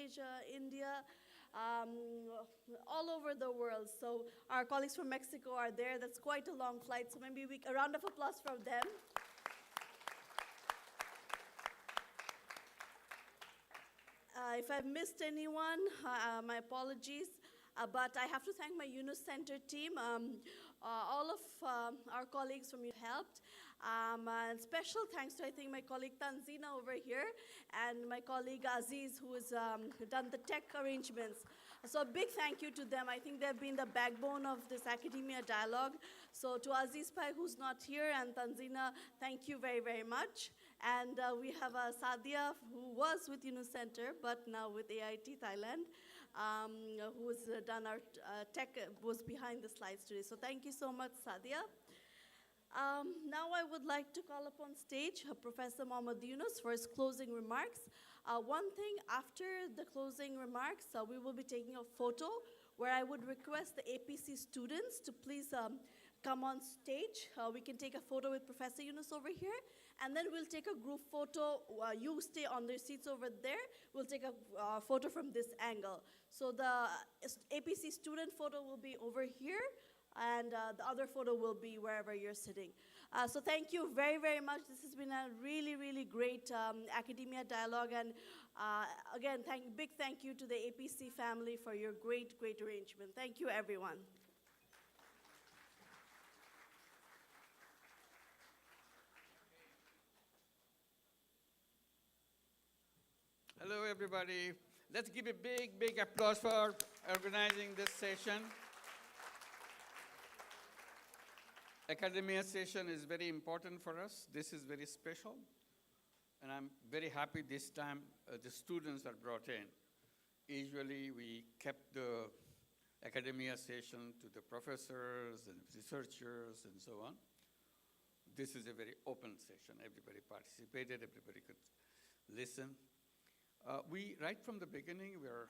Asia, India, all over the world. So our colleagues from Mexico are there. That's quite a long flight, so maybe a round of applause from them. If I've missed anyone, my apologies. But I have to thank my Yunus Center team. All of our colleagues from Yunus helped. And special thanks to, I think, my colleague Tanzina over here and my colleague Aziz, who has done the tech arrangements. So a big thank you to them. I think they've been the backbone of this academia dialogue. So to Aziz Pai, who's not here, and Tanzina, thank you very, very much. And we have Sadia, who was with Yunus Center, but now with AIT Thailand, who has done our tech, was behind the slides today. So thank you so much, Sadia. Now I would like to call upon stage Professor Mohammad Yunus for his closing remarks. One thing, after the closing remarks, we will be taking a photo where I would request the APC students to please come on stage. We can take a photo with Professor Yunus over here, and then we'll take a group photo. You stay on the seats over there. We'll take a photo from this angle. So the APC student photo will be over here, and the other photo will be wherever you're sitting. So thank you very, very much. This has been a really, really great academia dialogue. And again, big thank you to the APC family for your great, great arrangement. Thank you, everyone. Hello, everybody. Let's give a big, big applause for organizing this session. Academia session is very important for us. This is very special. And I'm very happy this time the students are brought in. Usually we kept the academia session to the professors and researchers and so on. This is a very open session. Everybody participated, everybody could listen. Right from the beginning, we're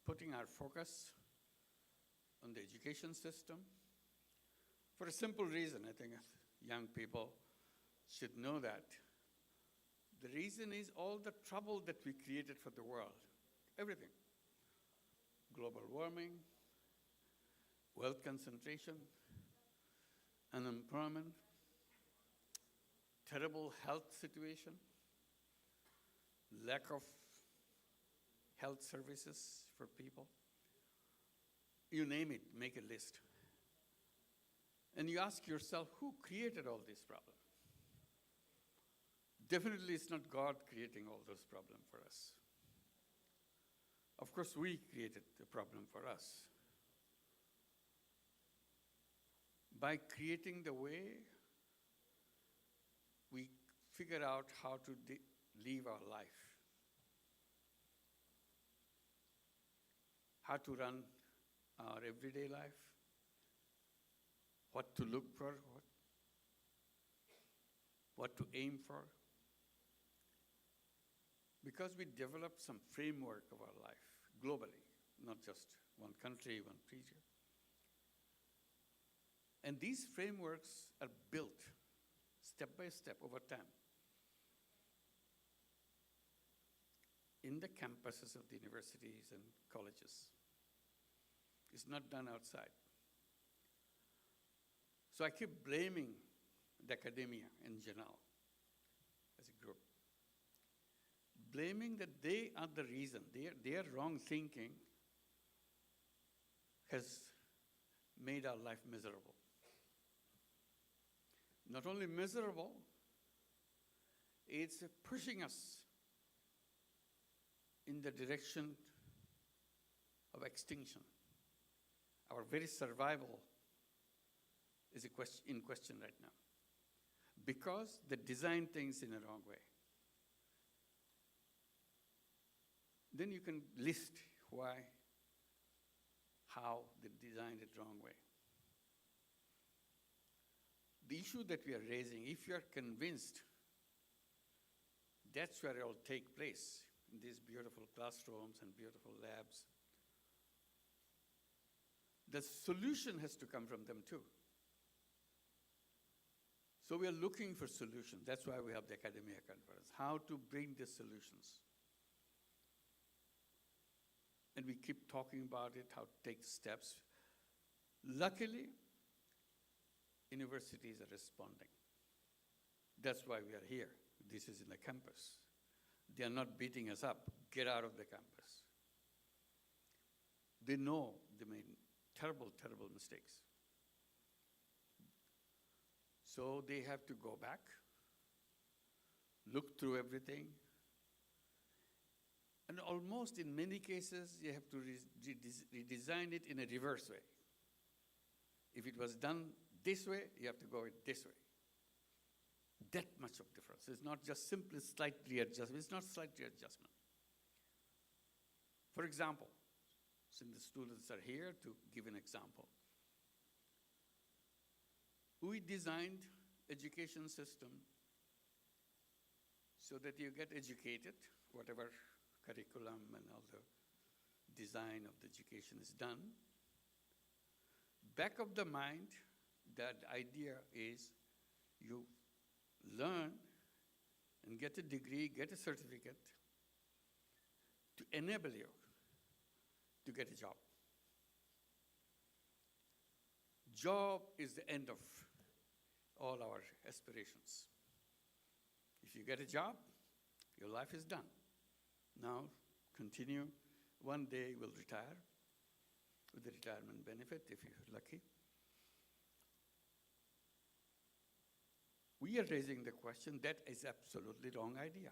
putting our focus on the education system. For a simple reason, I think young people should know that. The reason is all the trouble that we created for the world, everything. Global warming, wealth concentration, unemployment, terrible health situation, lack of health services for people. You name it, make a list. And you ask yourself, who created all these problems? Definitely it's not God creating all those problems for us. Of course, we created the problem for us. By creating the way, we figure out how to live our life, how to run our everyday life, what to look for, what to aim for. Because we developed some framework of our life globally, not just one country, one region. And these frameworks are built step by step over time in the campuses of the universities and colleges. It's not done outside. So I keep blaming the academia in general as a group. Blaming that they are the reason, their wrong thinking has made our life miserable. Not only miserable, it's pushing us in the direction of extinction. Our very survival is in question right now because they design things in a wrong way. Then you can list why, how they designed it wrong way. The issue that we are raising, if you are convinced that's where it will take place, in these beautiful classrooms and beautiful labs, the solution has to come from them too. So we are looking for solutions. That's why we have the Academia Conference, how to bring the solutions. and we keep talking about it, how to take steps. Luckily, universities are responding. That's why we are here. This is in the campus. They are not beating us up. Get out of the campus. They know they made terrible, terrible mistakes. So they have to go back, look through everything, and almost in many cases, you have to redesign it in a reverse way. If it was done this way, you have to go it this way. That much of difference. It's not just simply slightly adjustment. It's not slightly adjustment. For example, since the students are here, to give an example, we designed education system so that you get educated, whatever curriculum and all the design of the education is done. Back of the mind, that idea is you learn and get a degree, get a certificate to enable you to get a job. Job is the end of all our aspirations. If you get a job, your life is done. Now, continue. One day we'll retire with the retirement benefit if you're lucky. We are raising the question that is absolutely wrong idea.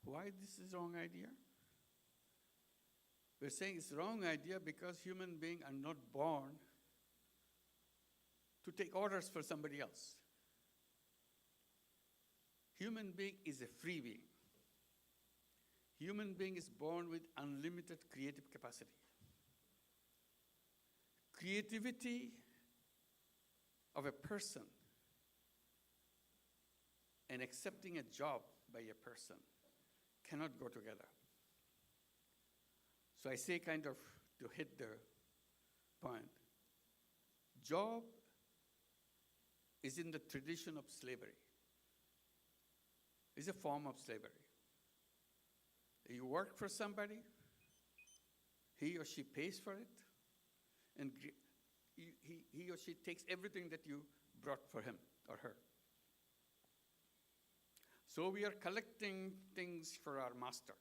Why this is wrong idea? We're saying it's wrong idea because human beings are not born to take orders for somebody else. Human being is a free being. Human being is born with unlimited creative capacity. Creativity of a person and accepting a job by a person cannot go together. So I say kind of to hit the point, job is in the tradition of slavery. It's a form of slavery. You work for somebody, he or she pays for it, and he or she takes everything that you brought for him or her. So we are collecting things for our master.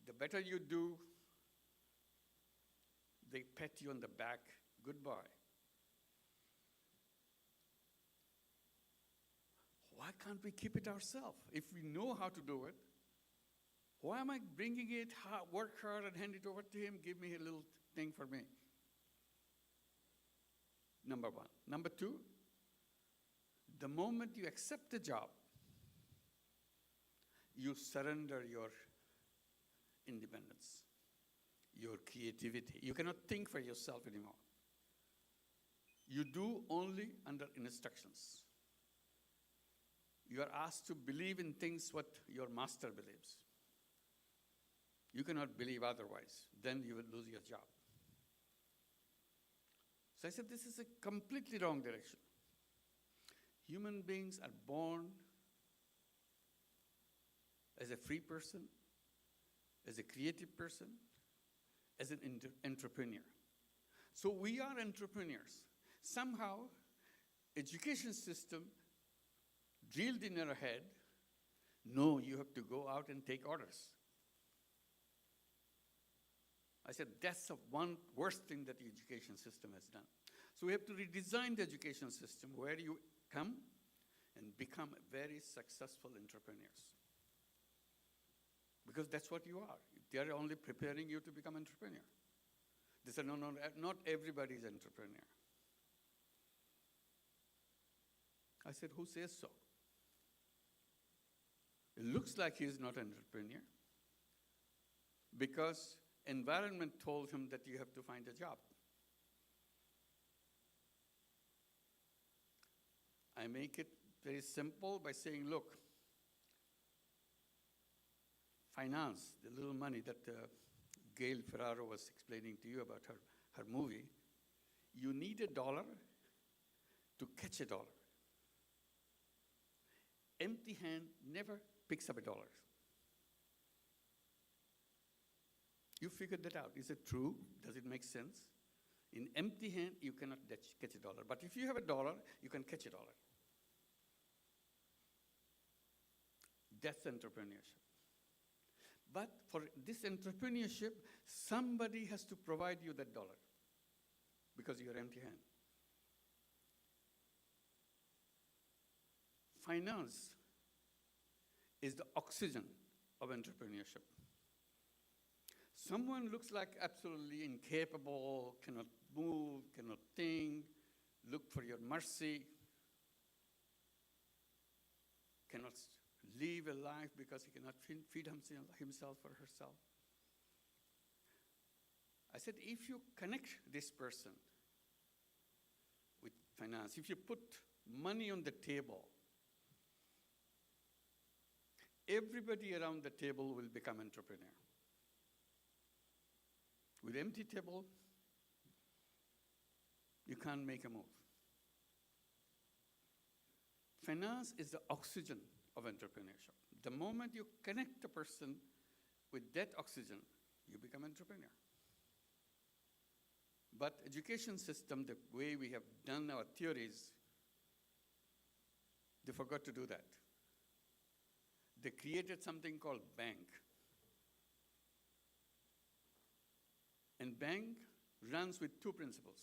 The better you do, they pat you on the back, good boy. Why can't we keep it ourselves? If we know how to do it, why am I bringing it, work hard and hand it over to him, give me a little thing for me? Number one. Number two, the moment you accept the job, you surrender your independence, your creativity. You cannot think for yourself anymore. You do only under instructions. You are asked to believe in things what your master believes. You cannot believe otherwise. Then you will lose your job. So I said, this is a completely wrong direction. Human beings are born as a free person, as a creative person, as an entrepreneur. So we are entrepreneurs. Somehow, education system drilled in our head, no, you have to go out and take orders. I said, that's the one worst thing that the education system has done. So we have to redesign the education system where you come and become very successful entrepreneurs. Because that's what you are. They are only preparing you to become entrepreneur. They said, no, not everybody is entrepreneur. I said, who says so? It looks like he is not an entrepreneur because environment told him that you have to find a job. I make it very simple by saying, look, finance, the little money that Gail Ferraro was explaining to you about her movie, you need $1 to catch $1. Empty hand never picks up $1. You figured that out. Is it true? Does it make sense? In empty hand, you cannot catch a dollar. But if you have a dollar, you can catch a dollar. That's entrepreneurship. But for this entrepreneurship, somebody has to provide you that dollar because you're empty hand. Finance is the oxygen of entrepreneurship. Someone looks like absolutely incapable, cannot move, cannot think, look for your mercy, cannot live a life because he cannot feed himself or herself. I said, if you connect this person with finance, if you put money on the table, everybody around the table will become entrepreneur. With empty table, you can't make a move. Finance is the oxygen of entrepreneurship. The moment you connect a person with that oxygen, you become entrepreneur. But education system, the way we have done our theories, they forgot to do that. They created something called bank. And bank runs with two principles.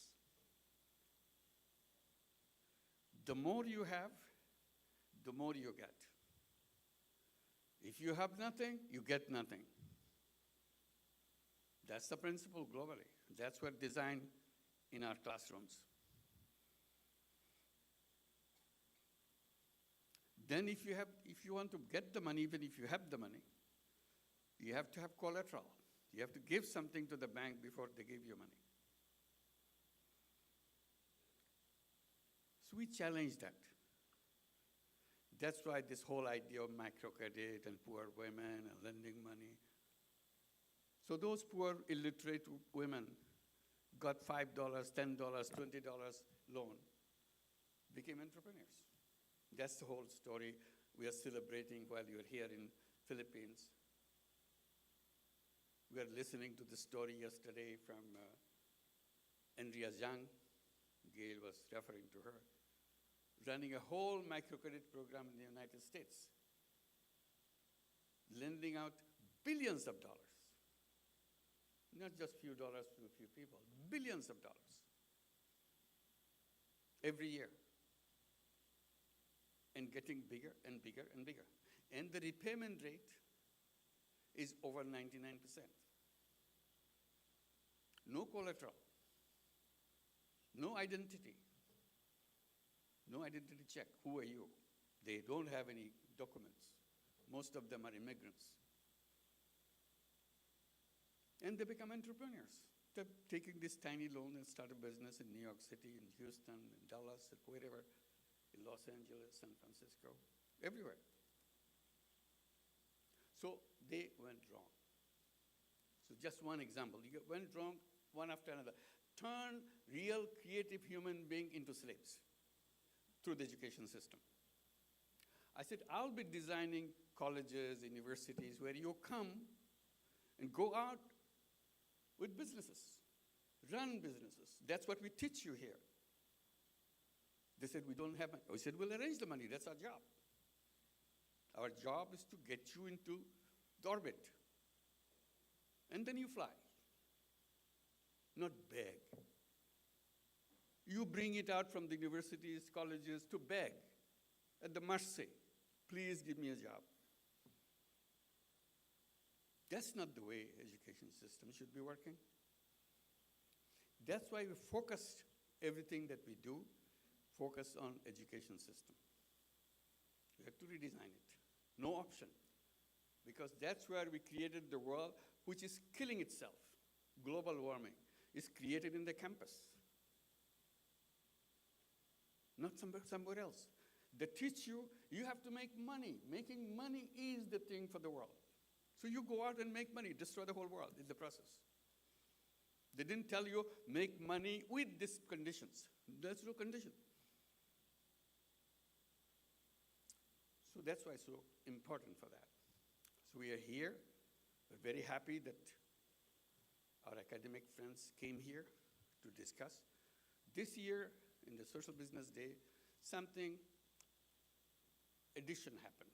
The more you have, the more you get. If you have nothing, you get nothing. That's the principle globally. That's what designed in our classrooms. Then if you want to get the money, even if you have the money, you have to have collateral. You have to give something to the bank before they give you money. So we challenge that. That's why this whole idea of microcredit and poor women and lending money. So those poor illiterate women got $5, $10, $20 loan, became entrepreneurs. That's the whole story we are celebrating while you're here in Philippines. We are listening to the story yesterday from Andrea Zhang. Gail was referring to her, running a whole microcredit program in the United States, lending out billions of dollars. Not just few dollars to a few people, billions of dollars every year. And getting bigger and bigger and bigger. And the repayment rate is over 99%. No collateral, no identity check. Who are you? They don't have any documents. Most of them are immigrants. And they become entrepreneurs. They're taking this tiny loan and start a business in New York City, in Houston, in Dallas, wherever, in Los Angeles, San Francisco, everywhere. So they went wrong. So just one example. You went wrong one after another. Turn real creative human being into slaves through the education system. I said, I'll be designing colleges, universities, where you come and go out with businesses, run businesses. That's what we teach you here. They said, we don't have money. We said, we'll arrange the money. That's our job. Our job is to get you into the orbit. And then you fly. Not beg. You bring it out from the universities, colleges to beg at the mercy. Please give me a job. That's not the way education system should be working. That's why we focused everything that we do, focus on education system. We have to redesign it. No option. Because that's where we created the world which is killing itself. Global warming is created in the campus. Not somewhere else. They teach you, you have to make money. Making money is the thing for the world. So you go out and make money, destroy the whole world in the process. They didn't tell you, make money with these conditions. There's no condition. So that's why it's so important for that. So we are here. We're very happy that our academic friends came here to discuss. This year, in the Social Business Day, something addition happened.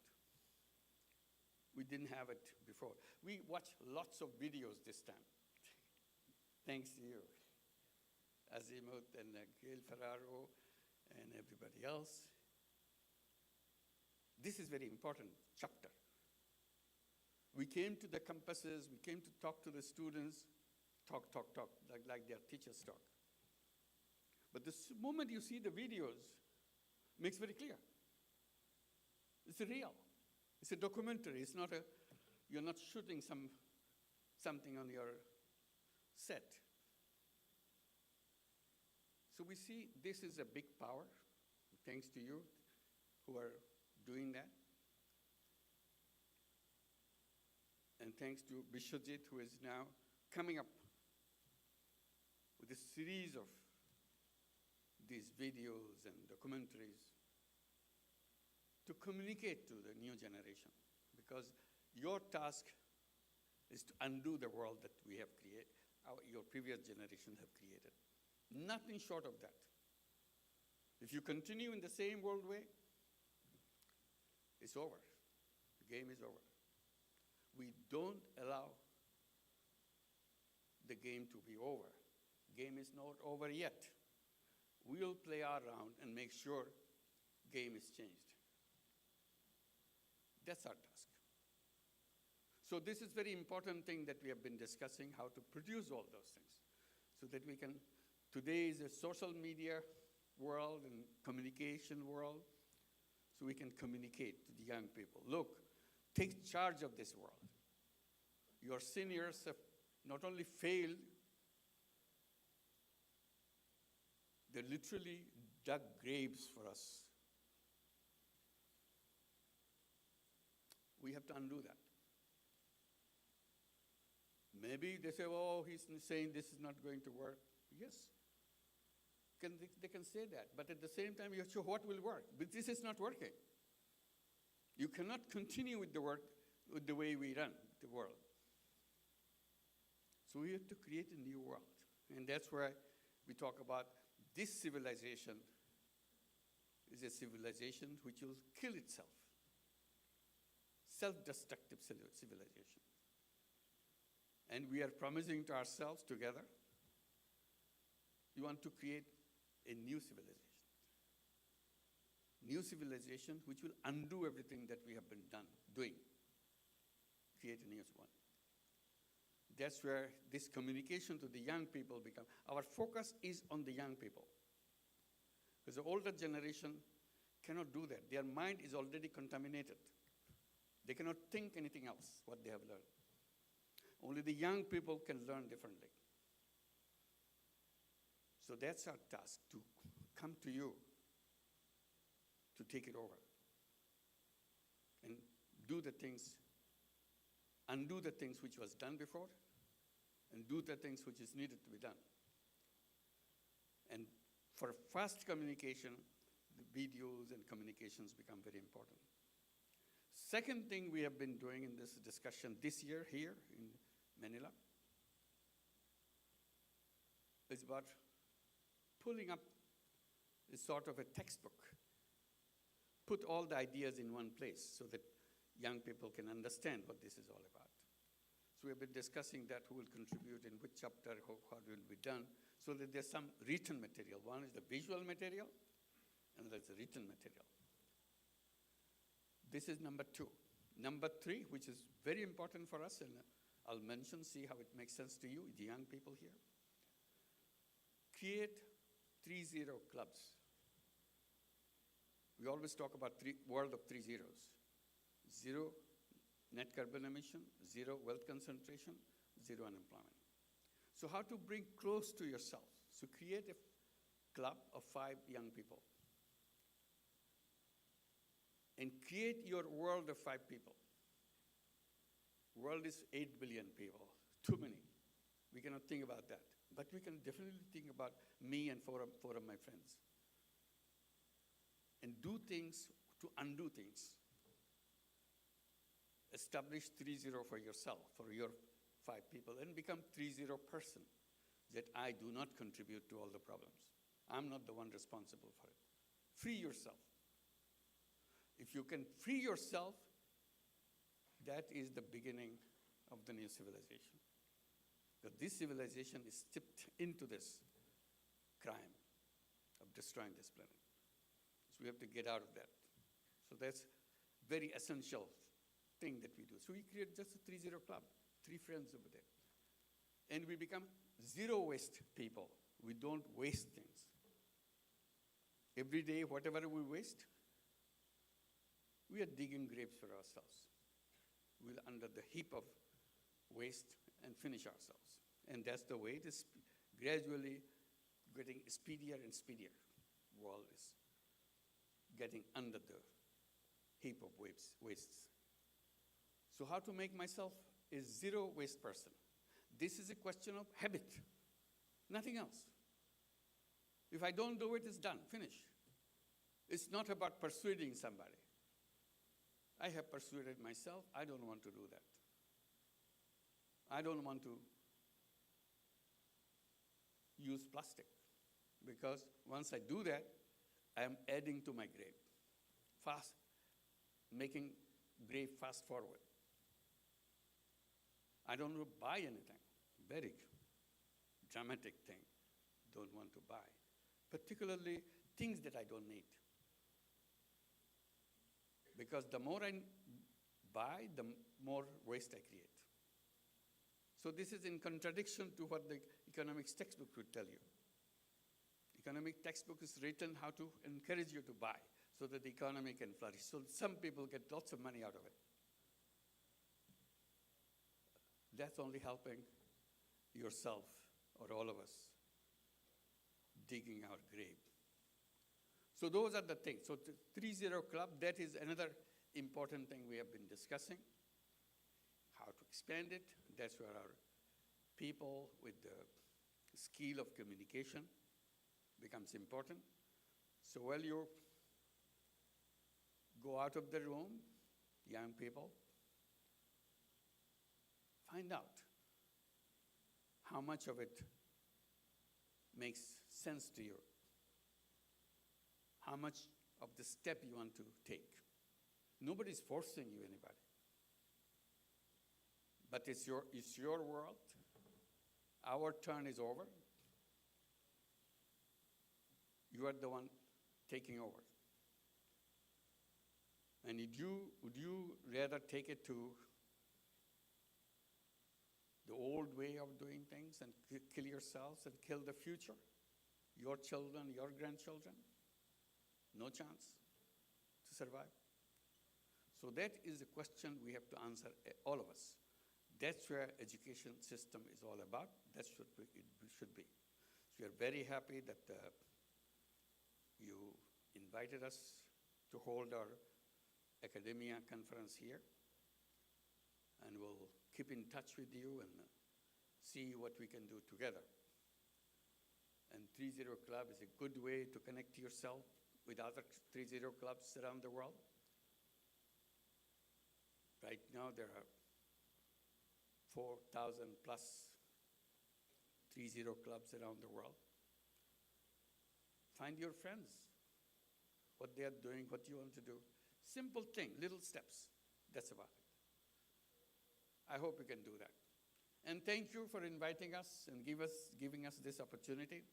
We didn't have it before. We watched lots of videos this time. Thanks to you, Azimuth and Gail Ferraro and everybody else. This is very important chapter. We came to the campuses, we came to talk to the students, talk, like their teachers talk. But the moment you see the videos, makes very clear. It's real. It's a documentary. It's not you're not shooting something on your set. So we see this is a big power, thanks to you who are doing that. And thanks to Bishwajit, who is now coming up with a series of these videos and documentaries to communicate to the new generation. Because your task is to undo the world that we have created, your previous generation have created. Nothing short of that. If you continue in the same world way, it's over. The game is over. We don't allow the game to be over. Game is not over yet. We'll play around and make sure game is changed. That's our task. So this is very important thing that we have been discussing, how to produce all those things so that we can, today is a social media world and communication world, so we can communicate to the young people. Look, take charge of this world. Your seniors have not only failed, they literally dug graves for us. We have to undo that. Maybe they say, oh, he's saying this is not going to work. Yes, they can say that. But at the same time, you have to show what will work. But this is not working. You cannot continue with the work with the way we run the world. So we have to create a new world. And that's where we talk about this civilization is a civilization which will kill itself. Self-destructive civilization. And we are promising to ourselves together, we want to create a new civilization. New civilization which will undo everything that we have been doing. Create a new one. That's where this communication to the young people becomes. Our focus is on the young people. Because the older generation cannot do that. Their mind is already contaminated. They cannot think anything else, what they have learned. Only the young people can learn differently. So that's our task, to come to you, to take it over. And do the things, undo the things which was done before, and do the things which is needed to be done. And for fast communication, the videos and communications become very important. Second thing we have been doing in this discussion this year here in Manila is about pulling up a sort of a textbook, put all the ideas in one place so that young people can understand what this is all about. So we have been discussing that, who will contribute in which chapter, how it will be done, so that there's some written material. One is the visual material, and there's the written material. This is number 2. Number 3, which is very important for us, and I'll mention, see how it makes sense to you, the young people here. Create 3-0 clubs. We always talk about world of 3 zeros. 0 net carbon emission, 0 wealth concentration, 0 unemployment. So how to bring close to yourself? So create a club of 5 young people. And create your world of 5 people. World is 8 billion people, too many. We cannot think about that. But we can definitely think about me and 4 of my friends. And do things to undo things. Establish 3-0 for yourself, for your 5 people and become 3-0 person, that I do not contribute to all the problems. I'm not the one responsible for it. Free yourself. If you can free yourself, that is the beginning of the new civilization. Because this civilization is tipped into this crime of destroying this planet. So we have to get out of that. So that's very essential thing that we do. So we create just a 3-0 club, 3 friends over there. And we become zero waste people. We don't waste things. Every day, whatever we waste, we are digging graves for ourselves. We're under the heap of waste and finish ourselves. And that's the way it is gradually getting speedier and speedier. World is getting under the heap of wastes. So how to make myself a zero waste person? This is a question of habit, nothing else. If I don't do it, it's done, finish. It's not about persuading somebody. I have persuaded myself, I don't want to do that. I don't want to use plastic, because once I do that, I am adding to my grave, making grave fast forward. I don't want to buy anything, very dramatic thing, don't want to buy, particularly things that I don't need. Because the more I buy, the more waste I create. So this is in contradiction to what the economics textbook would tell you. Economic textbook is written how to encourage you to buy so that the economy can flourish. So some people get lots of money out of it. That's only helping yourself or all of us digging our grave. So those are the things. So the 3-0 club, that is another important thing we have been discussing. How to expand it. That's where our people with the skill of communication becomes important. So while you go out of the room, young people, find out how much of it makes sense to you. How much of the step you want to take. Nobody's forcing you anybody. But it's your world. Our turn is over. You are the one taking over. And would you rather take it to the old way of doing things and kill yourselves and kill the future? Your children, your grandchildren? No chance to survive? So that is a question we have to answer, all of us. That's where education system is all about. That's what it should be. So we are very happy that you invited us to hold our academia conference here. And we'll keep in touch with you and see what we can do together. And 3-0 Club is a good way to connect yourself with other 3-0 clubs around the world. Right now there are 4,000 plus 3-0 clubs around the world. Find your friends, what they are doing, what you want to do. Simple thing, little steps, that's about it. I hope you can do that. And thank you for inviting us and giving us this opportunity.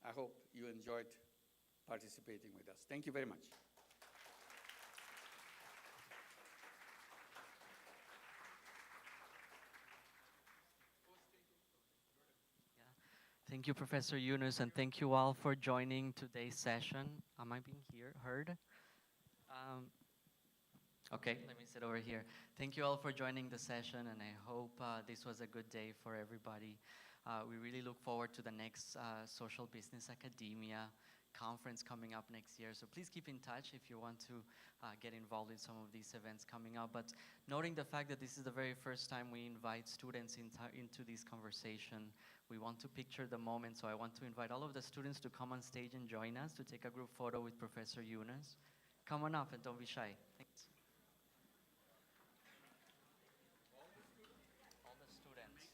I hope you enjoyed participating with us. Thank you very much. Thank you, Professor Yunus, and thank you all for joining today's session. Am I being heard? Okay, let me sit over here. Thank you all for joining the session, and I hope this was a good day for everybody. We really look forward to the next Social Business Academia conference coming up next year. So please keep in touch if you want to get involved in some of these events coming up. But noting the fact that this is the very first time we invite students into this conversation, we want to picture the moment. So I want to invite all of the students to come on stage and join us to take a group photo with Professor Yunus. Come on up and don't be shy. Thanks. All the students.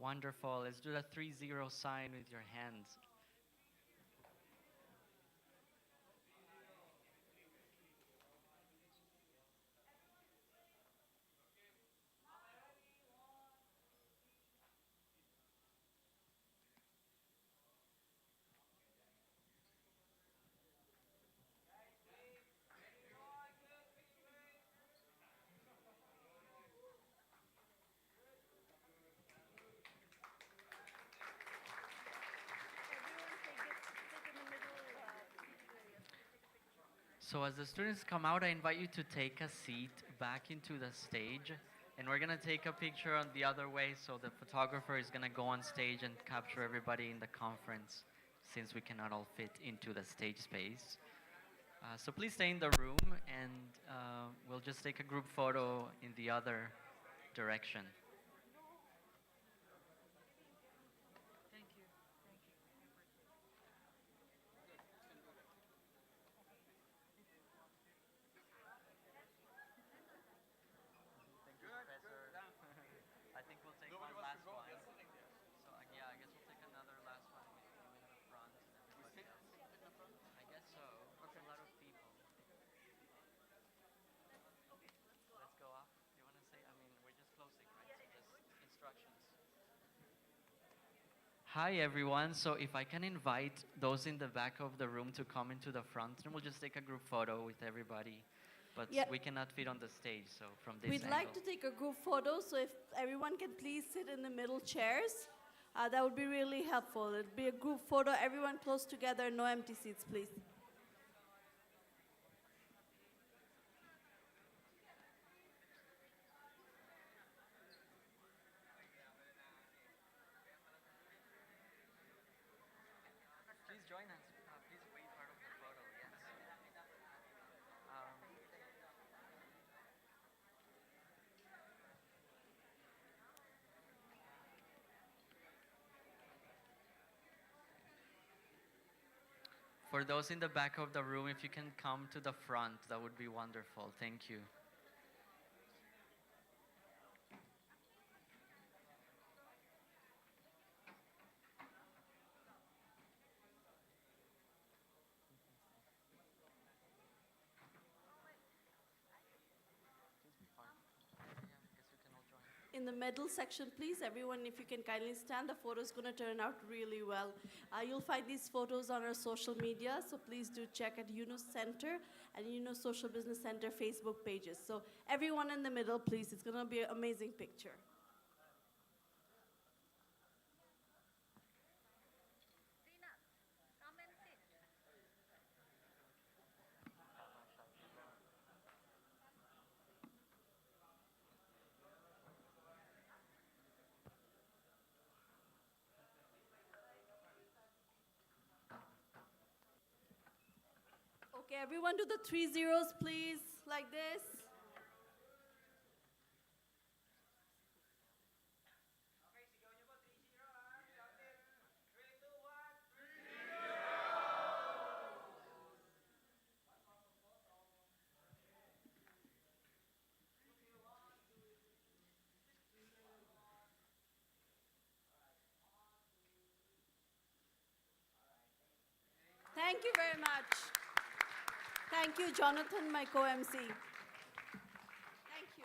Wonderful. Let's do the 3-0 sign with your hands. So as the students come out, I invite you to take a seat back into the stage. And we're going to take a picture on the other way. So the photographer is going to go on stage and capture everybody in the conference, since we cannot all fit into the stage space. So please stay in the room, and we'll just take a group photo in the other direction. I think we'll take one last one. So yeah, I guess we'll take another last one with you in the front and everybody else. I guess so. It's a lot of people. Let's go up. You want to say? I mean, we're just closing, right? So just instructions. Hi everyone. So if I can invite those in the back of the room to come into the front, and we'll just take a group photo with everybody. But Yeah. we cannot fit on the stage, so from this We'd angle. like to take a group photo, so if everyone can please sit in the middle chairs, that would be really helpful. It'd be a group photo, everyone close together, no empty seats, please. Please join us. Please be part of the photo. Yes. For those in the back of the room, if you can come to the front, that would be wonderful. Thank you. In the middle section, please, everyone, if you can kindly stand, the photo is going to turn out really well. You'll find these photos on our social media, so please do check at UNO Center and UNO Social Business Center Facebook pages. So everyone in the middle, please. It's going to be an amazing picture. Okay, everyone do the 3 zeros, please, like this. Thank you very much. Thank you, Jonathan, my co-MC. Thank you.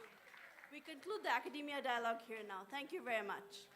We conclude the academia dialogue here now. Thank you very much.